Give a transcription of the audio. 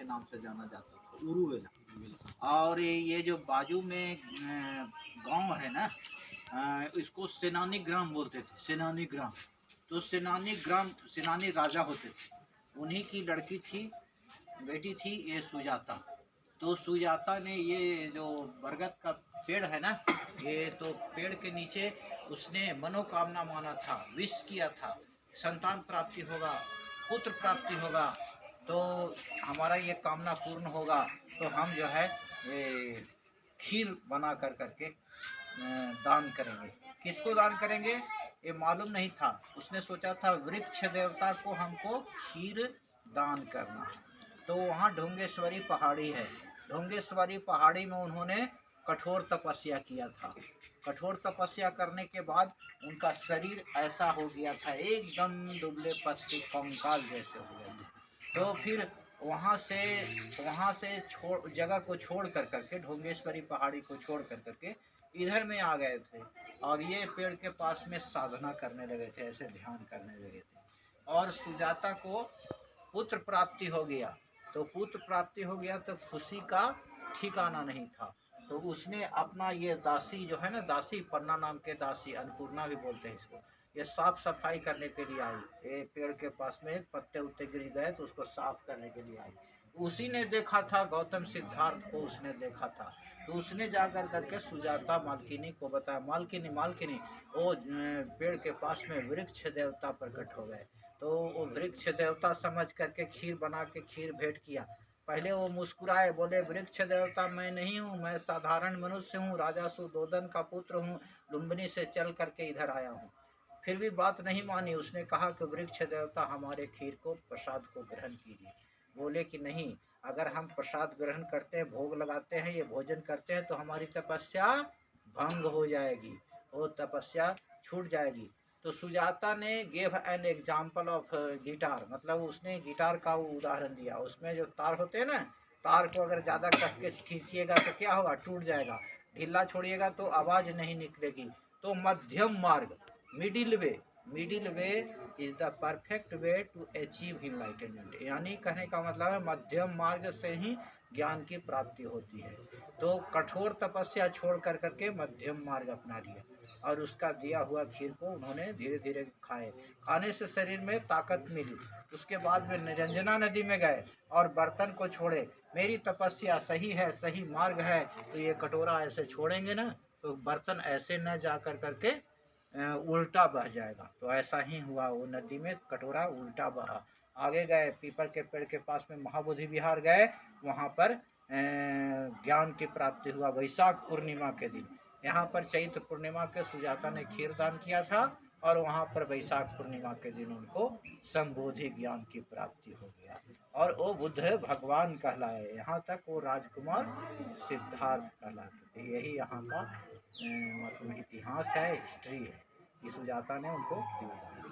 नाम से जाना जाता था, उरुवेला। और ये जो बाजू में गांव है ना, इसको सेनानी ग्राम बोलते थे, सेनानी ग्राम। तो सेनानी ग्राम, सेनानी राजा होते थे, उन्हीं की लड़की थी, बेटी थी ये सुजाता। तो सुजाता ने ये जो बरगद का पेड़ है ना, ये तो पेड़ के नीचे उसने मनोकामना माना था, विश किया था, संतान प्राप्ति होगा, पुत्र प्राप्ति होगा, तो हमारा ये कामना पूर्ण होगा, तो हम जो है ये खीर बना कर करके दान करेंगे। किसको दान करेंगे ये मालूम नहीं था, उसने सोचा था वृक्ष देवता को हमको खीर दान करना है। तो वहाँ ढोंगेश्वरी पहाड़ी है, ढोंगेश्वरी पहाड़ी में उन्होंने कठोर तपस्या किया था। कठोर तपस्या करने के बाद उनका शरीर ऐसा हो गया था, एकदम दुबले पतले कंकाल जैसे हो गए थे। तो फिर वहाँ से छोड़ जगह को छोड़ कर करके, ढोंगेश्वरी पहाड़ी को छोड़ कर करके इधर में आ गए थे, और ये पेड़ के पास में साधना करने लगे थे, ऐसे ध्यान करने लगे थे। और सुजाता को पुत्र प्राप्ति हो गया। तो पुत्र प्राप्ति हो गया तो खुशी का ठिकाना नहीं था। तो उसने अपना ये दासी जो है ना, दासी, पन्ना नाम के दासी, अन्नपूर्णा भी बोलते हैं इसको, ये साफ सफाई करने के लिए आई। ये पेड़ के पास में पत्ते उत्ते गिर गए तो उसको साफ करने के लिए आई। उसी ने देखा था, गौतम सिद्धार्थ को उसने देखा था। तो उसने जाकर करके सुजाता मालकिनी को बताया, मालकिनी मालकिनी वो पेड़ के पास में वृक्ष देवता प्रकट हो गए। तो वो वृक्ष देवता समझ करके खीर बना के खीर भेंट किया। पहले वो मुस्कुराए, बोले वृक्ष देवता मैं नहीं हूँ, मैं साधारण मनुष्य हूँ, राजा सुदोधन का पुत्र हूँ, लुम्बिनी से चल करके इधर आया हूँ। फिर भी बात नहीं मानी, उसने कहा कि वृक्ष देवता हमारे खीर को, प्रसाद को ग्रहण कीजिए। बोले कि नहीं, अगर हम प्रसाद ग्रहण करते हैं, भोग लगाते हैं, ये भोजन करते हैं, तो हमारी तपस्या भंग हो जाएगी, वो तपस्या छूट जाएगी। तो सुजाता ने gave an example of guitar, मतलब उसने गिटार का वो उदाहरण दिया। उसमें जो तार होते हैं ना, तार को अगर ज़्यादा कस के खींचिएगा तो क्या होगा, टूट जाएगा, ढीला छोड़िएगा तो आवाज़ नहीं निकलेगी। तो मध्यम मार्ग, middle way, middle way is the perfect way to achieve enlightenment. यानी कहने का मतलब है मध्यम मार्ग से ही ज्ञान की प्राप्ति होती है। तो कठोर तपस्या छोड़ कर करके मध्यम मार्ग अपना लिया, और उसका दिया हुआ खीर को उन्होंने धीरे धीरे खाए। खाने से शरीर में ताकत मिली। उसके बाद वे निरंजना नदी में गए और बर्तन को छोड़े। मेरी तपस्या सही है, सही मार्ग है, तो ये कटोरा ऐसे छोड़ेंगे ना तो बर्तन ऐसे न जा कर करके उल्टा बह जाएगा। तो ऐसा ही हुआ, वो नदी में कटोरा उल्टा बहा। आगे गए, पीपल के पेड़ के पास में महाबोधि विहार गए, वहाँ पर ज्ञान की प्राप्ति हुआ वैशाख पूर्णिमा के दिन। यहाँ पर चैत्र पूर्णिमा के सुजाता ने खीर दान किया था, और वहाँ पर वैशाख पूर्णिमा के दिन उनको संबोधि ज्ञान की प्राप्ति हो गया, और वो बुद्ध भगवान कहलाए। यहाँ तक वो राजकुमार सिद्धार्थ कहलाते थे। यही यहाँ का मतलब इतिहास है, हिस्ट्री है कि सुजाता ने उनको खीर दान